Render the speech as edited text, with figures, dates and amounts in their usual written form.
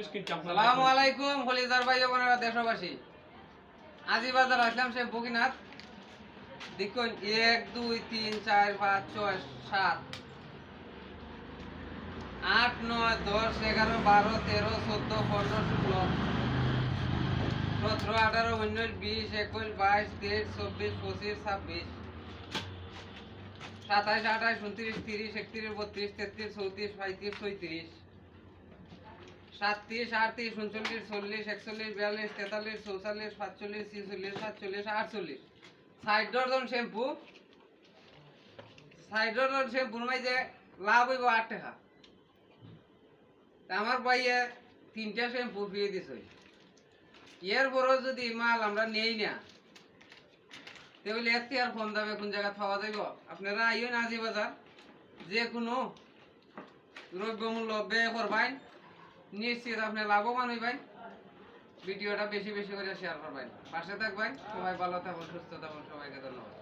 আসসালামু আলাইকুম হলিদার ভাই বোনেরা দেশবাসী। আজি বাজার আসলাম সে বগিনাথ। দেখুন 1 2 3 4 5 6 7 8 9 10 11 12 13 14 15 16 17 18 19 20 21 22 23 24 25 26 27 28 29 30 31 32 33 34 35 36 37 38 39 40 41 42 43 44 45 46 47 48 60 ডজন শ্যাম্পু 60 ডজন শ্যাম্পুর মাঝে লাভ হইব 8 টাকা। আমার ভাইয়ে 3টা শ্যাম্পু ফিরে দিছে। এর পরও যদি মাল আমরা নেই না তাহলে এত আর ফোন দামে কোন জায়গা পাওয়া যাইব। আপনারা আইন আজি বাজার যে কোনো দ্রব্যমূল্য ব্যয় করবেন, নিশ্চিত আপনি লাভবান হইবেন। ভিডিওটা বেশি বেশি করে শেয়ার করবেন, পাশে থাকবেন। সবাই ভালো থাকুন, সুস্থ থাকুন। সবাইকে ধন্যবাদ।